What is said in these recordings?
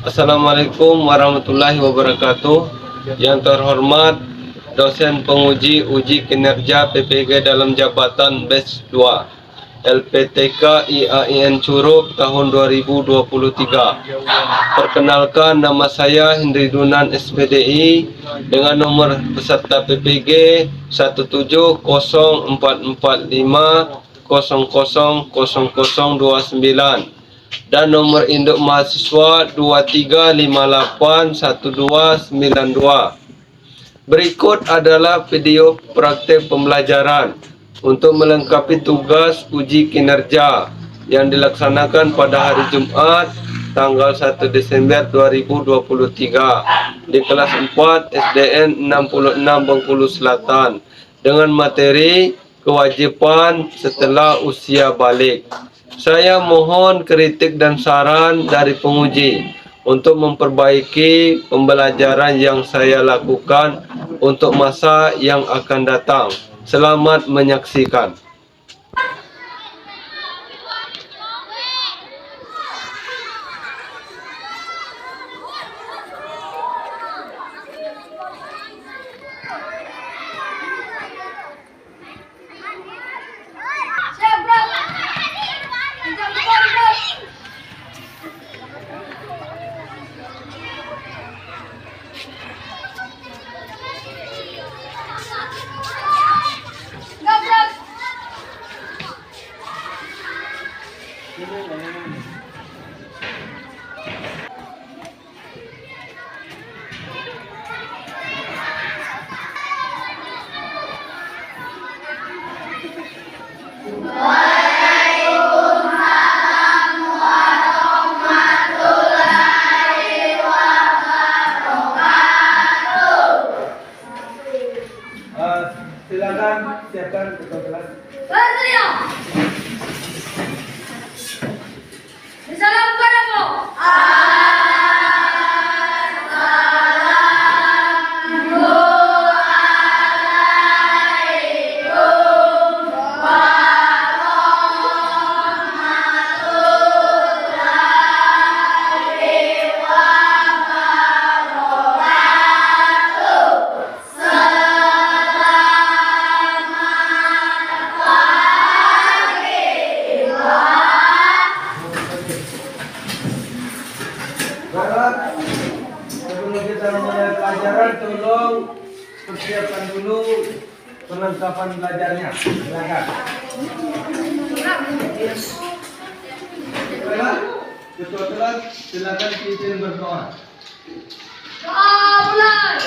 Assalamualaikum warahmatullahi wabarakatuh. Yang terhormat dosen penguji uji kinerja PPG dalam jabatan Batch 2 LPTK IAIN Curug tahun 2023. Perkenalkan, nama saya Hendri Dunan SPDI dengan nomor peserta PPG 17045000029 dan nomor induk mahasiswa 23581292. Berikut adalah video praktek pembelajaran untuk melengkapi tugas uji kinerja yang dilaksanakan pada hari Jumat tanggal 1 Desember 2023 di kelas 4 SDN 66 Bengkulu Selatan dengan materi kewajiban setelah usia balik. Saya mohon kritik dan saran dari penguji untuk memperbaiki pembelajaran yang saya lakukan untuk masa yang akan datang. Selamat menyaksikan. Silakan siapkan ketua kelas. Salam padamu. Baiklah, sebelum kita memulai pelajaran, tolong persiapkan dulu perlengkapan belajarnya. Silakan. Baiklah, ketua kelas silakan pimpin berdoa. Doa mulai.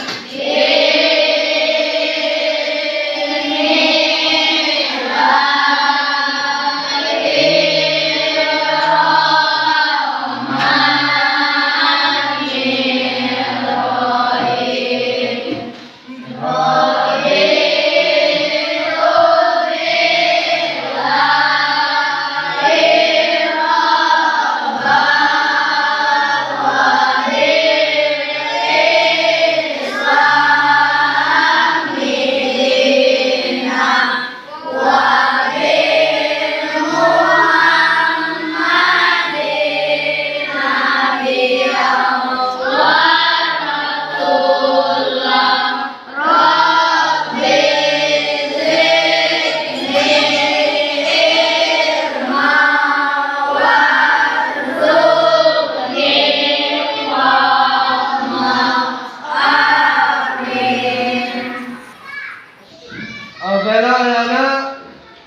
Baiklah anak-anak,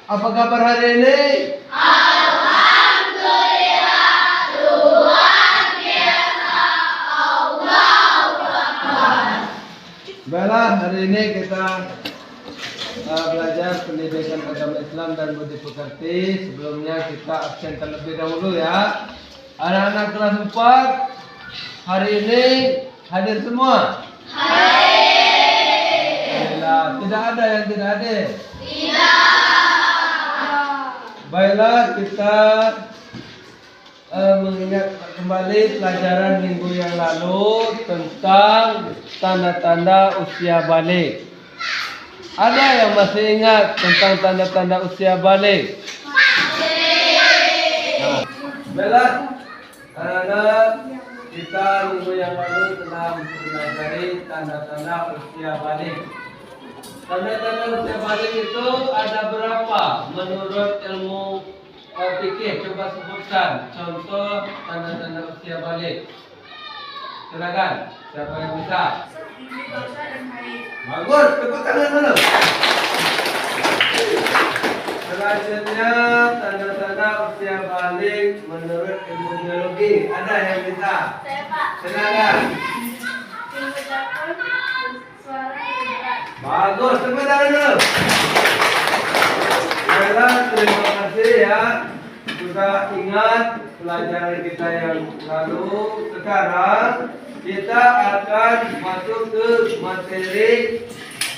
apa kabar hari ini? Baiklah, hari ini kita belajar pendidikan agama Islam dan budi pekerti. Sebelumnya kita absen terlebih dahulu ya. Anak-anak kelas 4 hari ini hadir semua? Baiklah, tidak ada yang tidak hadir? Baiklah, kita mengingat kembali pelajaran minggu yang lalu tentang tanda-tanda usia balik. Ada yang masih ingat tentang tanda-tanda usia balik? Nah, baiklah, anak-anak kita minggu yang lalu telah mempelajari tanda-tanda usia balik. Tanda-tanda usia balik itu ada berapa menurut ilmu fikih? Coba sebutkan contoh tanda-tanda usia balik. Silakan, siapa yang bisa? Bagus, tepuk tangan dulu. Selanjutnya tanda-tanda usia balik menurut ilmu biologi. Ada yang bisa? Saya, Pak. Silakan. Mengucapkan suara kedengaran. Bagus, tepuk tangan dulu. Baiklah, terima kasih ya. Sudah ingat pelajaran kita yang lalu. Sekarang kita akan masuk ke materi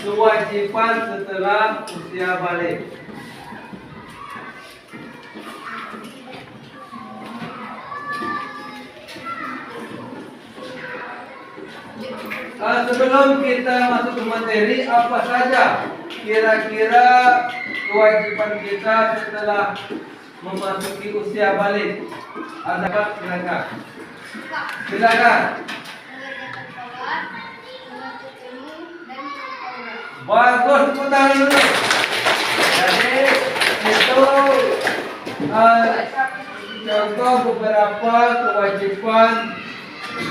kewajiban setelah usia balik. Sebelum kita masuk ke materi, apa saja kira-kira kewajiban kita setelah memasuki usia balik? Adakah? Silakan. Silakan. Bagus, tepuk tangan dulu. Jadi itu contoh beberapa kewajiban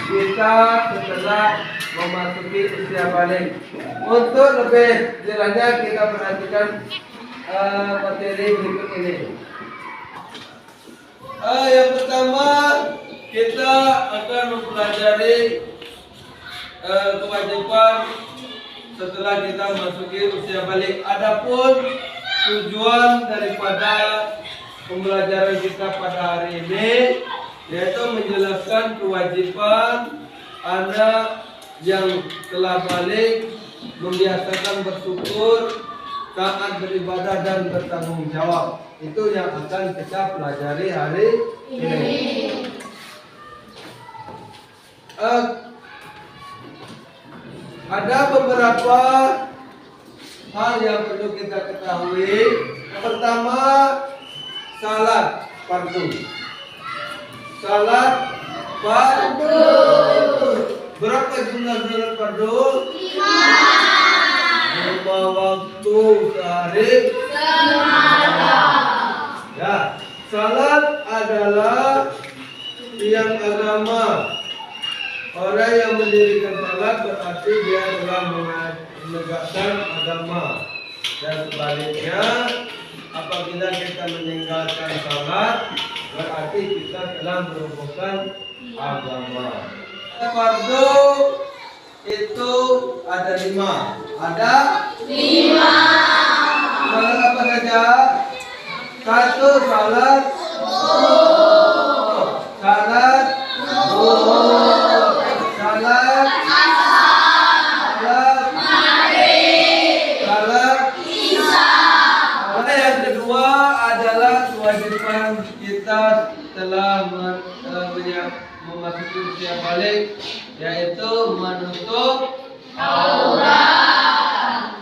kita setelah memasuki usia balik. Untuk lebih jelasnya kita perhatikan materi berikut ini. Yang pertama kita akan mempelajari kewajiban setelah kita memasuki usia balik. Adapun tujuan daripada pembelajaran kita pada hari ini yaitu menjelaskan kewajiban anak yang telah balik, membiasakan bersyukur, taat beribadah dan bertanggung jawab. Itu yang akan kita pelajari hari ini. Ada beberapa hal yang perlu kita ketahui. Yang pertama, salat fardu. Salat fardu. Berapa jumlah salat fardu? 5 waktu sehari semalam. Ya, salat adalah tiang agama. Orang yang mendirikan salat berarti dia telah menegakkan agama. Dan sebaliknya, apabila kita meninggalkan salat, berarti kita telah merobohkan agama. Fardu itu ada 5. Ada 5. Salat apa saja? 1. Salat salat salat salat isya. Yang kedua adalah kewajiban kita setelah memasuki usia balik, yaitu menutup aurat.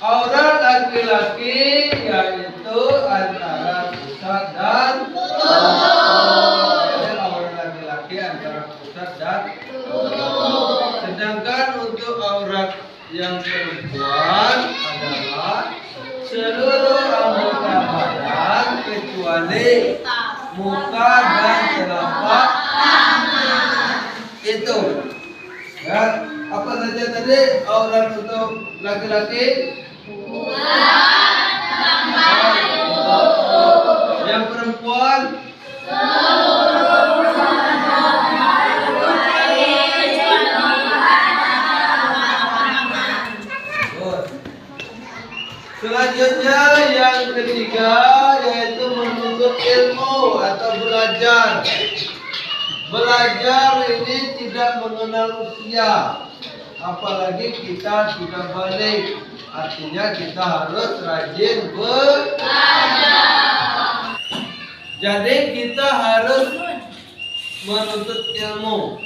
Aurat laki-laki yaitu antara pusat dan tubuh. Aurat laki-laki antara pusat dan tubuh. Sedangkan untuk aurat yang perempuan adalah seluruh anggota badan kecuali muka dan telapak tangan. Itu. Ya, apa saja tadi aurat untuk laki-laki? Yang perempuan? Selanjutnya yang ketiga yaitu menuntut ilmu atau belajar. Belajar ini tidak mengenal usia, apalagi kita sudah balik. Artinya kita harus rajin belajar. Jadi kita harus menuntut ilmu.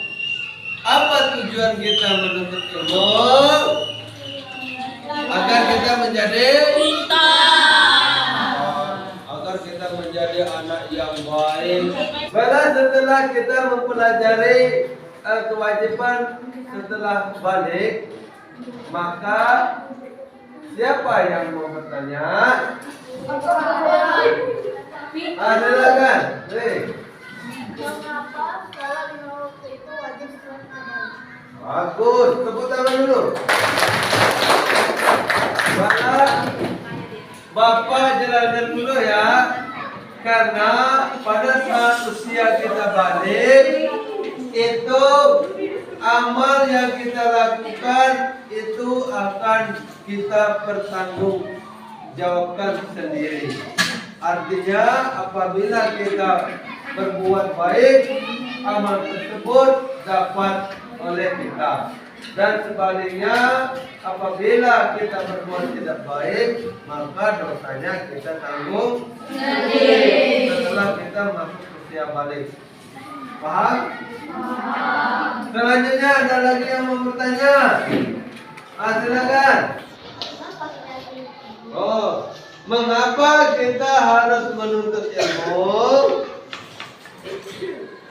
Apa tujuan kita menuntut ilmu? Agar kita menjadi menjadi anak yang baik. Baiklah, setelah kita mempelajari kewajiban setelah balik, maka siapa yang mau bertanya? Silakan. Mengapa sholat lima waktu itu wajib setelah balik? Bagus, tepuk tangan dulu. Bapak jelaskan dulu ya. Karena pada saat usia kita balik, itu amal yang kita lakukan itu akan kita pertanggungjawabkan sendiri. Artinya apabila kita berbuat baik, amal tersebut dapat oleh kita. Dan sebaliknya apabila kita berbuat tidak baik, maka dosanya kita tanggung sendiri setelah kita masuk usia balik. Paham? Selanjutnya ada lagi yang mau bertanya? Silakan. Oh, mengapa kita harus menuntut ilmu?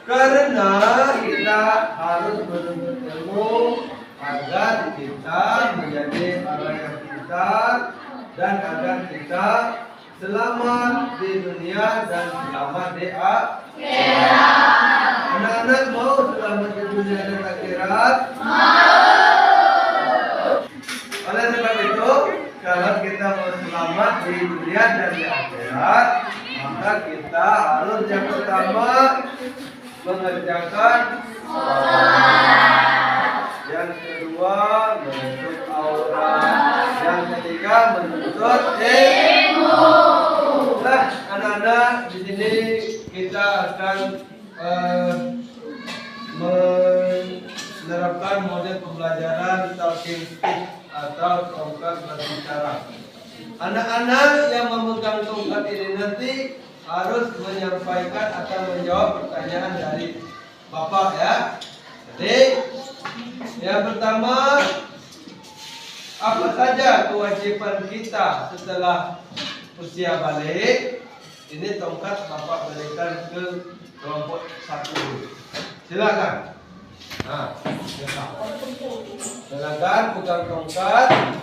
Karena kita harus menuntut ilmu agar kita menjadi orang yang pintar dan agar kita selamat di dunia dan selamat di akhirat. Anak-anak mau selamat di dunia dan akhirat? Oleh sebab itu, kalau kita mau selamat di dunia dan di akhirat, maka kita harus yang pertama mengerjakan sholat, yang kedua menuntut aurat, yang ketiga menuntut ilmu. Nah, anak-anak, di sini kita akan menerapkan model pembelajaran talking stick atau tongkat berbicara. Anak-anak yang memegang tongkat ini nanti harus menyampaikan atau menjawab pertanyaan dari Bapak ya. Jadi yang pertama, apa saja kewajiban kita setelah usia balik? Ini tongkat Bapak berikan ke kelompok 1. Silakan. Nah, silakan pegang tongkat.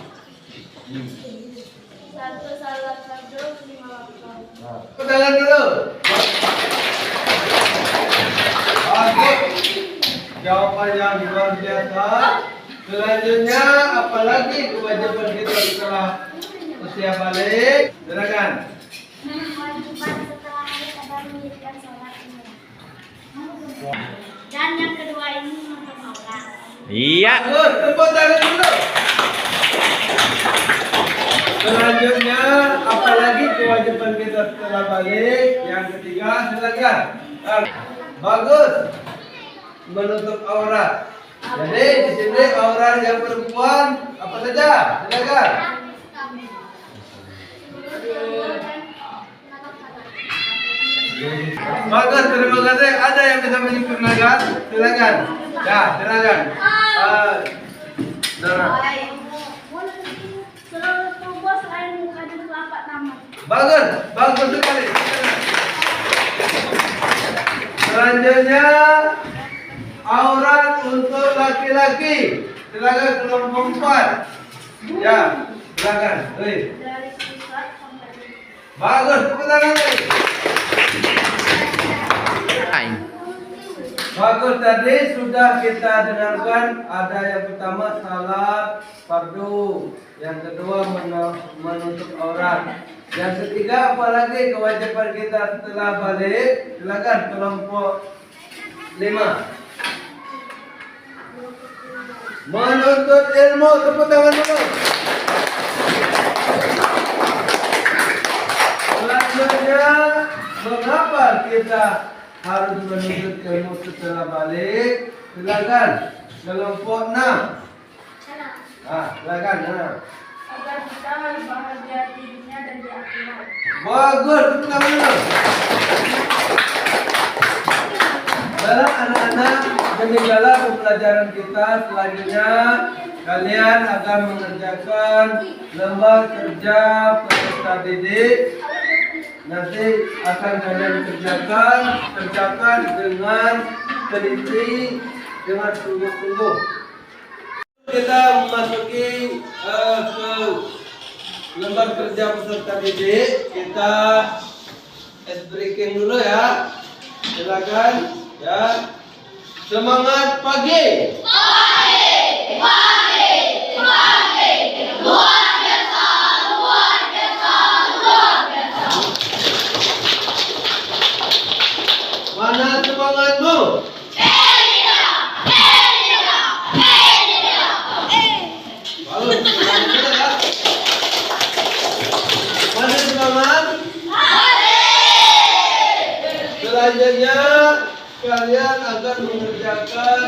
Satu salat fardu 5 waktu. Pegangan dulu. Oke. Jawaban yang luar biasa. Selanjutnya, apalagi kewajiban kita setelah usia balik? Silakan. Kewajiban setelah balik adalah mendirikan sholat ini. Dan yang kedua ini menuntut aurat. Iya. Bagus, tepuk tangan dulu. Selanjutnya, apalagi kewajiban kita setelah balik? Yang ketiga, silakan. Bagus. Menutup aurat. Jadi di sini aurat yang perempuan apa saja? Silakan. Bagus, terima kasih. Ada yang bisa menyempurnakan? Silakan. Ya, silakan. Nara. Seluruh tubuh selain muka dan telapak tangan. Bagus, bagus sekali. Selanjutnya aurat untuk laki-laki. Silakan kelompok 4. Ya, silakan. Dari pusat sampai Bagus, tepuk tangan lagi. Bagus, tadi sudah kita dengarkan. Ada yang pertama salat fardu, yang kedua menutup aurat, yang ketiga apalagi kewajiban kita setelah balik? Silakan kelompok 5. Menuntut ilmu, tepuk tangan dulu. Selanjutnya, mengapa kita harus menuntut ilmu setelah balik? Silakan kelompok 6. Silakan. agar kita bahagia di dunia dan di akhirat. Bagus, tepuk tangan dulu. Baiklah anak-anak, demikianlah pembelajaran kita. Selanjutnya kalian akan mengerjakan lembar kerja peserta didik nanti akan kalian kerjakan dengan teliti, dengan sungguh-sungguh. Kita memasuki ke lembar kerja peserta didik. Kita ice breaking dulu ya. Silakan ya. Semangat pagi. Mana semangatmu? Bagus, semangat ya. Mana semangat? Selanjutnya kalian akan mengerjakan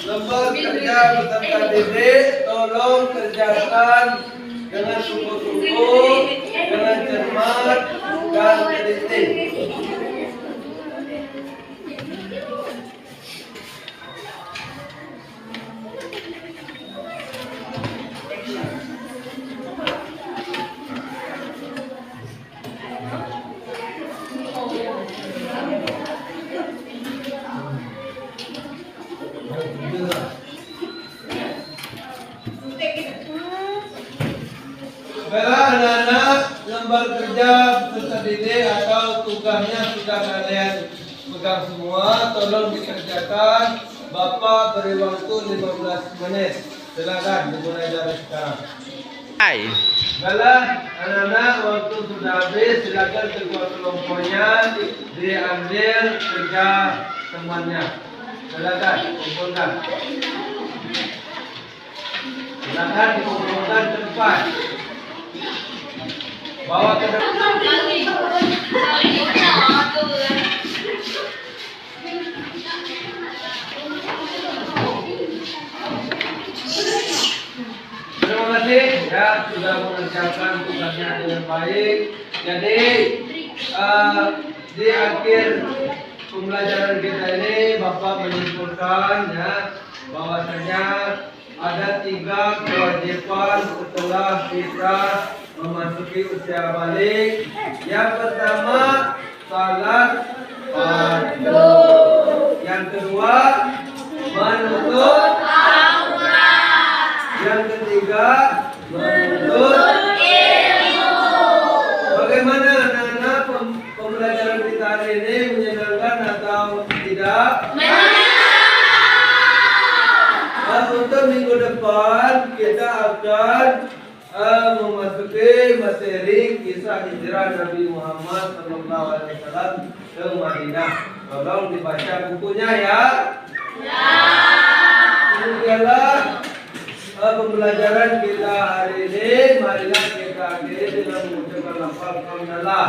lembar kerja peserta didik. Tolong kerjakan dengan sungguh-sungguh, dengan cermat dan teliti. Baiklah anak-anak, lembar kerja peserta didik atau tugasnya sudah kalian pegang semua. Tolong dikerjakan. Bapak beri waktu 15 menit. Silakan dimulai dari sekarang. Baiklah anak-anak, waktu sudah habis. Silakan keluar kelompoknya diambil kerja temannya. Silakan kumpulkan. Silakan dikumpulkan cepat. Bawa ke depan. Terima kasih ya sudah mengerjakan tugasnya dengan baik. Jadi di akhir pembelajaran kita ini Bapak menyimpulkan ya bahwasanya ada 3 kewajiban setelah kita memasuki usia balik. Yang pertama, salat fardu. Yang kedua, menuntut aurat. Yang ketiga, menuntut ilmu. Bagaimana anak-anak pembelajaran kita hari ini, menyenangkan atau tidak? Untuk minggu depan kita akan memasuki materi kisah hijrah Nabi Muhammad SAW ke Madinah. Tolong dibaca bukunya ya. Demikianlah pembelajaran kita hari ini. Marilah kita akhiri dengan mengucapkan lafaz hamdalah.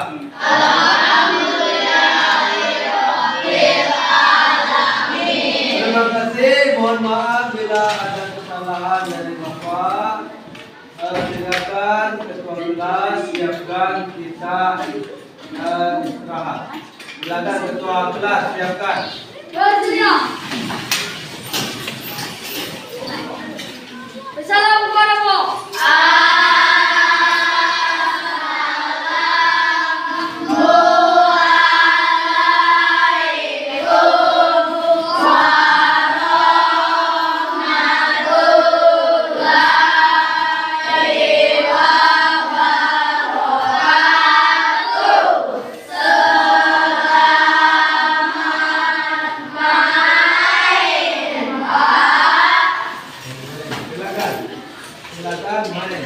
Terima kasih. Mohon maaf bila ada kesalahan dari Bapak. Silakan ketua kelas siapkan kita istirahat. Silakan ketua kelas siapkan. Assalamualaikum. Silakan main.